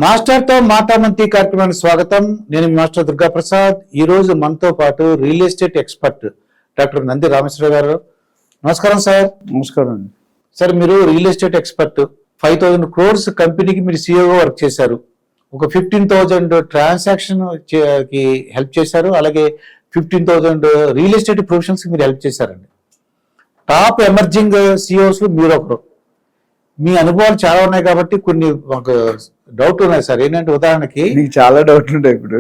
మాస్టర్తో మాటామంతి కార్యక్రమానికి స్వాగతం. నేను మాస్టర్ దుర్గా ప్రసాద్. ఈ రోజు మనతో పాటు real estate expert doctor Nandi Rameshwara గారు. నమస్కారం సార్. నమస్కారం అండి. సార్, మీరు రియల్ ఎస్టేట్ ఎక్స్పర్ట్, 5,000 crores కంపెనీకి మీరు సిఇఓగా వర్క్ చేశారు. ఒక 15,000 ట్రాన్సాక్షన్ కి హెల్ప్ చేశారు. అలాగే 15,000 రియల్ ఎస్టేట్ ప్రొఫెషనల్స్ కి మీరు హెల్ప్ చేశారండి. టాప్ ఎమర్జింగ్ సిఇఓస్ మీరు ఒకరు. మీ అనుభవాలు చాలా ఉన్నాయి కాబట్టి కొన్ని మాకు డౌట్ ఉన్నాయి సార్. ఏంటంటే ఉదాహరణకి మీకు చాలా డౌట్లు ఉంటాయి ఇప్పుడు.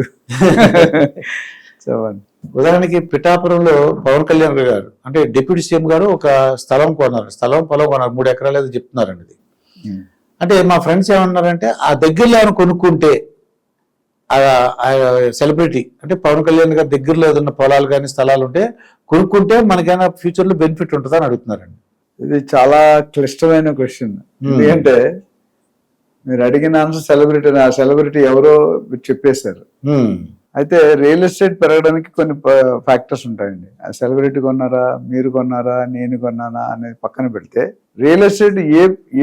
ఉదాహరణకి పిఠాపురంలో పవన్ కళ్యాణ్ గారు అంటే డిప్యూటీ సీఎం గారు ఒక స్థలం కొన్నారు. పొలం కొన్నారు, 3 ఎకరాలు ఏదో చెప్తున్నారండి. ఇది అంటే మా ఫ్రెండ్స్ ఏమన్నారంటే ఆ దగ్గరలో ఏమైనా కొనుక్కుంటే సెలబ్రిటీ అంటే పవన్ కళ్యాణ్ గారి దగ్గరలో ఏదైనా పొలాలు కానీ స్థలాలు ఉంటే కొనుక్కుంటే మనకైనా ఫ్యూచర్ లో బెనిఫిట్ ఉంటుందని అడుగుతున్నారండి. ఇది చాలా క్లిష్టమైన క్వశ్చన్. ఎందుకంటే మీరు అడిగిన ఆన్సర్ సెలబ్రిటీ, ఆ సెలబ్రిటీ ఎవరో చెప్పేశారు. అయితే రియల్ ఎస్టేట్ పెరగడానికి కొన్ని ఫ్యాక్టర్స్ ఉంటాయండి. ఆ సెలబ్రిటీ కొన్నారా, మీరు కొన్నారా, నేను కొన్నానా అనేది పక్కన పెడితే రియల్ ఎస్టేట్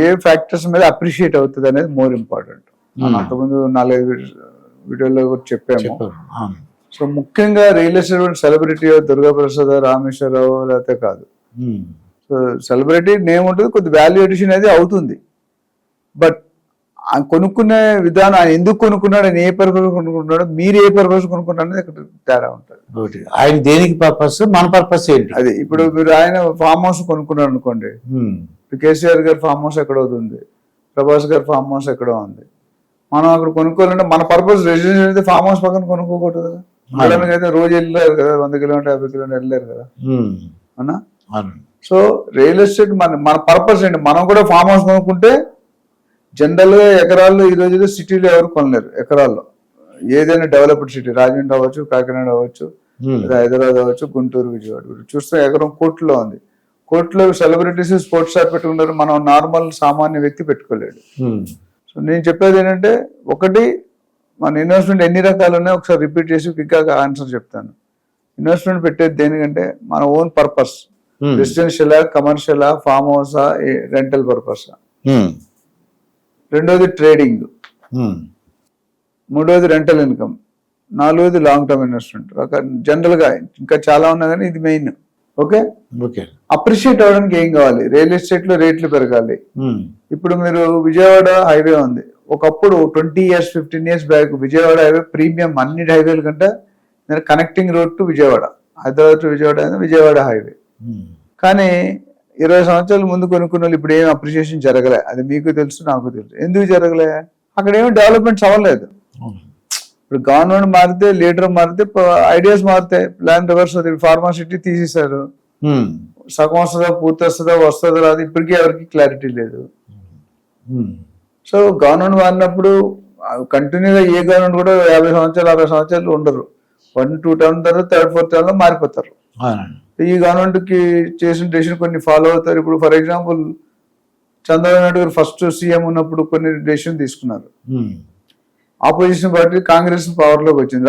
ఏ ఫ్యాక్టర్స్ మీద అప్రిషియేట్ అవుతుంది అనేది మోర్ ఇంపార్టెంట్. మనం అంతకుముందు 4-5 వీడియోలో కూడా చెప్పాము. సో ముఖ్యంగా real estate celebrity Durga Prasad, Rameshwar Rao లేకపోతే కాదు. సో సెలబ్రిటీ నేమ్ ఉంటుంది, కొద్ది వాల్యూ ఎడిషన్ అనేది అవుతుంది. బట్ కొనుక్కునే విధానం, ఆయన ఎందుకు కొనుక్కున్నాడు, ఆయన ఏ పర్పస్ కొనుక్కుంటున్నాడు, మీరు ఏ పర్పస్ కొనుక్కుంటారు అనేది ఇక్కడ తేడా ఉంటుంది. ఆయన దేనికి పర్పస్, మన పర్పస్ ఏంటి? అది ఇప్పుడు మీరు ఆయన ఫామ్ హౌస్ కొనుక్కున్నాడు అనుకోండి, కేసీఆర్ గారి ఫామ్ హౌస్ ఎక్కడ అవుతుంది, ప్రభాస్ గారి ఫామ్ హౌస్ ఎక్కడో ఉంది. మనం అక్కడ కొనుక్కోవాలంటే మన పర్పస్ రెసిడెన్షియల్ అయితే ఫామ్ హౌస్ పక్కన కొనుక్కోకూడదు కదా. అయితే రోజు వెళ్ళారు కదా, 100 కిలోమీటర్ 50 కిలోమీటర్ వెళ్ళారు కదా, అవునా? సో రియల్ ఎస్టేట్ మన పర్పస్ ఏంటి? మనం కూడా ఫామ్ హౌస్ కొనుక్కుంటే జనరల్ గా ఎకరాల్లో ఈ రోజుల్లో సిటీలో ఎవరు కొనలేరు. ఎకరాల్లో ఏదైనా డెవలప్డ్ సిటీ, రాజమండ్రి అవ్వచ్చు, కాకినాడ అవ్వచ్చు, హైదరాబాద్ అవ్వచ్చు, గుంటూరు, విజయవాడ చూస్తే ఎకరం కోర్టులో ఉంది. కోర్టులో సెలబ్రిటీస్ స్పోర్ట్స్ స్టార్ పెట్టుకున్నారు, మనం నార్మల్ సామాన్య వ్యక్తి పెట్టుకోలేడు. సో నేను చెప్పేది ఏంటంటే, ఒకటి మన ఇన్వెస్ట్మెంట్ ఎన్ని రకాలు ఉన్నాయో ఒకసారి రిపీట్ చేసి ఇంకా ఆన్సర్ చెప్తాను. ఇన్వెస్ట్మెంట్ పెట్టేది దేనికంటే మన ఓన్ పర్పస్, రెసిడెన్షియలా, కమర్షియలా, ఫామ్ హౌసా, రెంటల్ పర్పసా. రెండోది ట్రేడింగ్, మూడోది రెంటల్ ఇన్కమ్, నాలుగోది లాంగ్ టర్మ్ ఇన్వెస్ట్మెంట్. జనరల్ గా ఇంకా చాలా ఉన్నాయి కానీ ఇది మెయిన్. ఓకే, అప్రిషియేట్ అవ్వడానికి ఏం కావాలి? రియల్ ఎస్టేట్ లో రేట్లు పెరగాలి. ఇప్పుడు మీరు విజయవాడ హైవే ఉంది, ఒకప్పుడు 20 years 15 years back Vijayawada highway premium అన్ని హైవేల కంటే connecting road to Vijayawada, Hyderabad to Vijayawada highway. కానీ 20 సంవత్సరాల ముందు కొనుక్కున్న వాళ్ళు ఇప్పుడు ఏం అప్రిషియేషన్ జరగలే. అది మీకు తెలుసు, నాకు తెలుసు. ఎందుకు జరగలే? అక్కడ ఏమి డెవలప్మెంట్స్ అవ్వలేదు. ఇప్పుడు గవర్నమెంట్ మారితే, లీడర్ మారితే, ఐడియాస్ మారుతాయి, ప్లాన్ రివర్స్ అవుతుంది. ఫార్మాసిటీ తీసేశారు, సగం వస్తుందా, పూర్తి వస్తుందా రాదు, ఇప్పటికీ ఎవరికి క్లారిటీ లేదు. సో గవర్నమెంట్ మారినప్పుడు కంటిన్యూగా ఏ గవర్నమెంట్ కూడా 50 సంవత్సరాలు 60 సంవత్సరాలు ఉండరు. 1-2 term తర్వాత 3rd-4th term లో మారిపోతారు. ఈ గవర్నమెంట్ కి చేసిన డెసిషన్ కొన్ని ఫాలో అవుతారు. ఇప్పుడు ఫర్ ఎగ్జాంపుల్ చంద్రబాబు నాయుడు గారు ఫస్ట్ సీఎం ఉన్నప్పుడు కొన్ని డెసిషన్ తీసుకున్నారు. ఆపోజిషన్ పార్టీ కాంగ్రెస్ పవర్ లోకి వచ్చింది,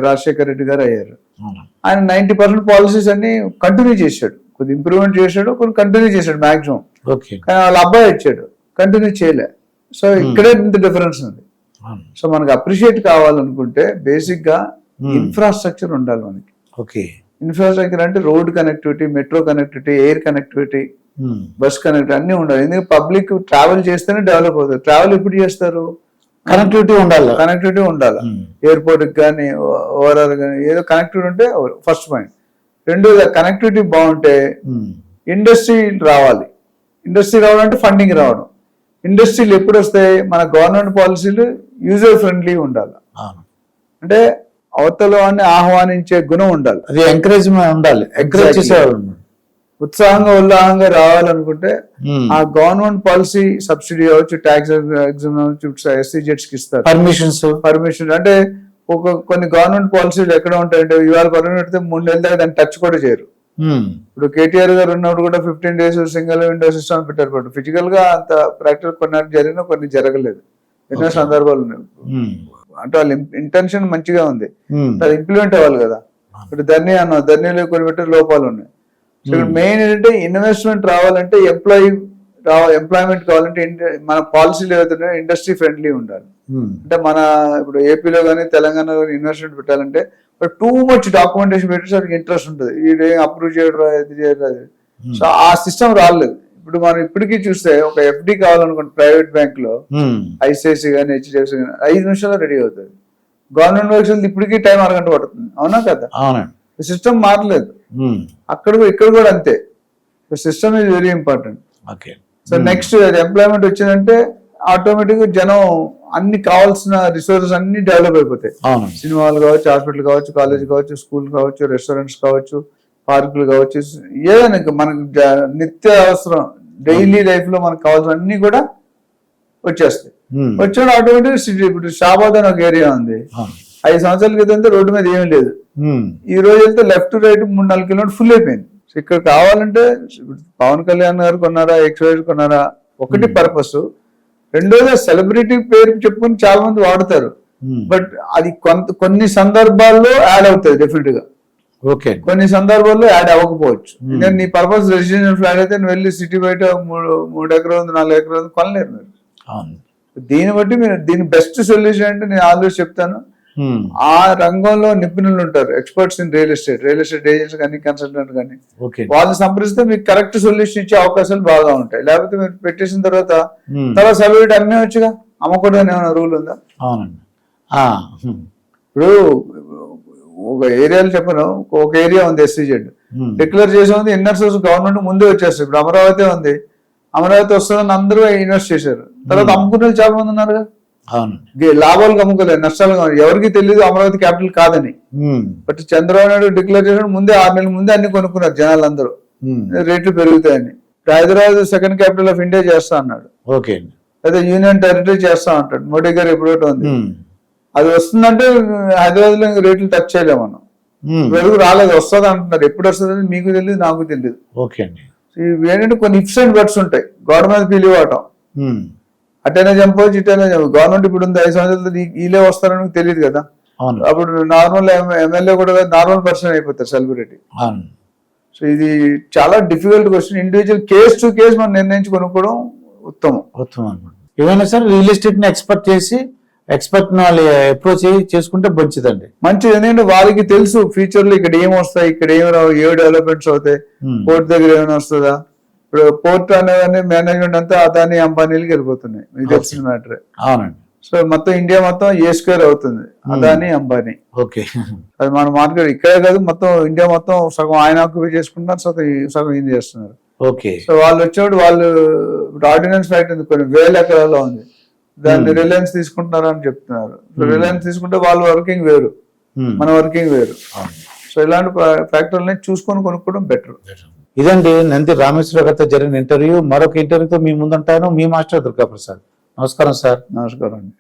రాజశేఖర రెడ్డి గారు అయ్యారు. ఆయన 90% పాలసీస్ అన్ని కంటిన్యూ చేశాడు, కొద్ది ఇంప్రూవ్మెంట్ చేశాడు, కొన్ని కంటిన్యూ చేశాడు మాక్సిమం. కానీ వాళ్ళ అబ్బాయి వచ్చాడు, కంటిన్యూ చేయలే. సో ఇక్కడే ఇంత డిఫరెన్స్ ఉంది. సో మనకు అప్రిషియేట్ కావాలనుకుంటే బేసిక్ గా ఇన్ఫ్రాస్ట్రక్చర్ ఉండాలి మనకి. ఓకే, ఇన్ఫ్రాస్ట్రక్చర్ అంటే road connectivity, metro connectivity, air connectivity, bus connectivity అన్ని ఉండాలి. ఎందుకంటే పబ్లిక్ ట్రావెల్ చేస్తేనే డెవలప్ అవుతుంది. ట్రావెల్ ఎప్పుడు చేస్తారు? కనెక్టివిటీ ఉండాలి. ఎయిర్పోర్ట్ కానీ, ఓవరాల్ కానీ ఏదో కనెక్టివిటీ ఉంటే ఫస్ట్ పాయింట్. రెండోది కనెక్టివిటీ బాగుంటే ఇండస్ట్రీ రావాలి. ఇండస్ట్రీ రావాలంటే ఫండింగ్ రావడం. ఇండస్ట్రీలు ఎప్పుడు వస్తాయి? మన గవర్నమెంట్ పాలసీలు యూజర్ ఫ్రెండ్లీ ఉండాలి. అంటే అవతల వాడిని ఆహ్వానించే గుణం ఉండాలి, అది ఎంకరేజ్మెంట్ ఉండాలి. ఉత్సాహంగా ఉల్లాహంగా రావాలనుకుంటే ఆ గవర్నమెంట్ పాలసీ సబ్సిడీ అవ్వచ్చు, ట్యాక్స్ ఎగ్జామ్ అవ్వచ్చు, SEZs కి ఇస్తారు పర్మిషన్. అంటే కొన్ని గవర్నమెంట్ పాలసీలు ఎక్కడ ఉంటాయంటే ఇవాళ పర్మిషన్ పెడితే 3 నెలల దాకా దాన్ని టచ్ కూడా చేయరు. ఇప్పుడు కేటీఆర్ గారు ఉన్నప్పుడు కూడా 15 days సింగిల్ విండో సిస్టమ్ పెట్టారు. బట్ ఫిజికల్ గా అంత ప్రాక్టికల్ కొన్ని జరిగినా కొన్ని జరగలేదు, ఎన్నో సందర్భాలు ఉన్నాయి. అంటే వాళ్ళ ఇంటెన్షన్ మంచిగా ఉంది, అది ఇంప్లిమెంట్ అవ్వాలి కదా. ఇప్పుడు ధర్నీలో కొన్ని పెట్టే లోపాలు ఉన్నాయి. సో మెయిన్ ఏంటంటే ఇన్వెస్ట్మెంట్ రావాలంటే ఎంప్లాయీ ఎంప్లాయ్మెంట్ కావాలంటే మన పాలసీలు ఏవైతున్నాయో ఇండస్ట్రీ ఫ్రెండ్లీ ఉండాలి. అంటే మన ఇప్పుడు ఏపీలో కానీ తెలంగాణలో కానీ ఇన్వెస్ట్మెంట్ పెట్టాలంటే టూ మచ్ డాక్యుమెంటేషన్ పెట్టి వాడికి ఇంట్రెస్ట్ ఉంటుంది, ఇది అప్రూవ్ చేయడం ఇది చేయడం అది. సో ఆ సిస్టమ్ రాలేదు. ఇప్పుడు మనం ఇప్పటికీ చూస్తే ఒక ఎఫ్డి కావాలనుకోండి ప్రైవేట్ బ్యాంక్ లో, ఐసిఐసి కానీ హెచ్డిఎఫ్సి కానీ 5 నిమిషాల్లో రెడీ అవుతుంది. గవర్నమెంట్ వర్క్స్ ఇప్పటికీ టైం అరగంట పడుతుంది, అవునా కదా? సిస్టమ్ మారలేదు. ఇక్కడ కూడా అంతే. System is very important. So next employment వచ్చిందంటే ఆటోమేటిక్ గా జనం అన్ని కావాల్సిన రిసోర్సెస్ అన్ని డెవలప్ అయిపోతాయి. సినిమాలు కావచ్చు, హాస్పిటల్ కావచ్చు, కాలేజ్ కావచ్చు, స్కూల్ కావచ్చు, రెస్టారెంట్స్ కావచ్చు, పార్కులు కావచ్చు, ఏదైనా మనకు నిత్య అవసరం డైలీ లైఫ్ లో మనకు కావాల్సిన అన్ని కూడా వచ్చేస్తాయి. వచ్చాడు ఆటోమేటిక్ సిటీ. ఇప్పుడు షాబాద్ అని ఒక ఏరియా ఉంది, 5 సంవత్సరాల క్రితం రోడ్డు మీద ఏమీ లేదు. ఈ రోజు వెళ్తే లెఫ్ట్ రైట్ 3-4 కిలోమీటర్ ఫుల్ అయిపోయింది. సో ఇక్కడ కావాలంటే పవన్ కళ్యాణ్ గారు కొన్నారా, ఎక్స్వైజ్ కొన్నారా, ఒకటి పర్పస్. రెండోది సెలబ్రిటీ పేరు చెప్పుకొని చాలా మంది వాడతారు, బట్ అది కొన్ని సందర్భాల్లో యాడ్ అవుతుంది డెఫినెట్ గా. కొన్ని సందర్భాల్లో యాడ్ అవ్వకపోవచ్చు. ఎందుకంటే నీ పర్పస్ రెసిడెన్షియల్ ఫ్లాట్ అయితే నువ్వు వెళ్ళి సిటీ బయట 3 ఎకరాలు ఉంది, 4 ఎకరాలు ఉంది కొనలేరు మీరు. దీన్ని బట్టి మీరు దీని బెస్ట్ సొల్యూషన్ అంటే నేను ఆల్వేస్ చెప్తాను, ఆ రంగంలో నిపుణులు ఉంటారు, experts in real estate agents కానీ కన్సల్టెంట్ కానీ, వాళ్ళని సంప్రదిస్తే మీకు కరెక్ట్ సొల్యూషన్ ఇచ్చే అవకాశాలు బాగా ఉంటాయి. లేకపోతే మీరు పెట్టేసిన తర్వాత సెలబ్రిటీ అమ్మేవచ్చుగా, అమ్మకూడదు అని ఏమైనా రూల్ ఉందా? ఇప్పుడు ఒక ఏరియాలో చెప్పను, ఒక ఏరియా ఉంది SEZ డిక్లేర్ చేసి ఉంది, ఇన్నర్ సోర్స్ గవర్నమెంట్ ముందే వచ్చేస్తుంది. ఇప్పుడు అమరావతి ఉంది, అమరావతి వస్తుందని అందరూ ఇన్వెస్ట్ చేశారు, తర్వాత అమ్ముకునే చాలా మంది ఉన్నారు. లాభాలు అమ్ముకోలేదు, నష్టాలు ఎవరికి తెలియదు అమరావతి క్యాపిటల్ కాదని. బట్ చంద్రబాబు నాయుడు డిక్లేర్ చేసిన ముందే 6 నెలల ముందే అన్ని కొనుక్కున్నారు జనాలు అందరూ, రేట్లు పెరుగుతాయని. Hyderabad second capital of India చేస్తా అన్నాడు, అయితే యూనియన్ టెరిటరీ చేస్తా అంటాడు మోడీ గారు. ఎప్పుడో ఉంది, అది వస్తుందంటే హైదరాబాద్ లో రేట్లు టచ్ చేయలేము మనం. వెలుగు రాలేదు, వస్తుంది అంటున్నారు. ఎప్పుడు వస్తుంది మీకు తెలియదు, నాకు తెలియదు. ఇవి ఏంటంటే కొన్ని ఇఫ్స్ అండ్ బట్స్ ఉంటాయి. గవర్నమెంట్ ఫీల్ ఇవ్వటం, అటైనా చంపవచ్చు, ఇటైనా చంపవచ్చు. గవర్నమెంట్ ఇప్పుడు ఉంది, 5 సంవత్సరాలు వీళ్ళే వస్తారని తెలియదు కదా. అప్పుడు నార్మల్ ఎమ్మెల్యే కూడా నార్మల్ పర్సన్ అయిపోతారు సెలబ్రిటీ. సో ఇది చాలా difficult question. Individual case to case మనం నిర్ణయించి కొనుక్కోవడం ఉత్తమం. ఏమైనా సరే రియల్ ఎస్టేట్ ని ఎక్స్పర్ట్ వాళ్ళు అప్రోచ్ చేసుకుంటే మంచిదండి. మంచిది, ఎందుకంటే వాళ్ళకి తెలుసు ఫ్యూచర్ లో ఇక్కడ ఏం వస్తాయి, ఇక్కడ ఏం రావు, ఏ డెవలప్మెంట్స్ అవుతాయి, పోర్ట్ దగ్గర ఏమైనా వస్తుందా. ఇప్పుడు పోర్ట్ అనేది మేనేజ్మెంట్ అంతా అదాని అంబానీలకి వెళ్ళిపోతున్నాయి, మీకు తెలిసిన మ్యాటర్. అవునండి. సో మొత్తం ఇండియా మొత్తం A² అవుతుంది, అదాని అంబానీ. అది మన మార్కెట్ ఇక్కడే కాదు, మొత్తం ఇండియా మొత్తం సగం ఆయన ఆక్యుపై చేసుకుంటున్నారు, సగం ఈయన చేస్తున్నారు. సో వాళ్ళు వచ్చేవాడు, వాళ్ళు ఆర్డినెన్స్ ఫ్యాక్టరీ ఉంది, కొన్ని 1000 ఎకరాల్లో ఉంది, దాన్ని రిలయన్స్ తీసుకుంటున్నారు అని చెప్తున్నారు. రిలయన్స్ తీసుకుంటే వాళ్ళు వర్కింగ్ వేరు, మన వర్కింగ్ వేరు. సో ఇలాంటి ఫ్యాక్టరీలని చూసుకొని కొనుక్కోవడం బెటర్. ఇదండి నంది రామేశ్వర గారితో జరిగిన ఇంటర్వ్యూ. మరొక ఇంటర్వ్యూతో మీ ముందుంటాను, మీ మాస్టర్ దుర్గా ప్రసాద్. నమస్కారం సార్. నమస్కారం అండి.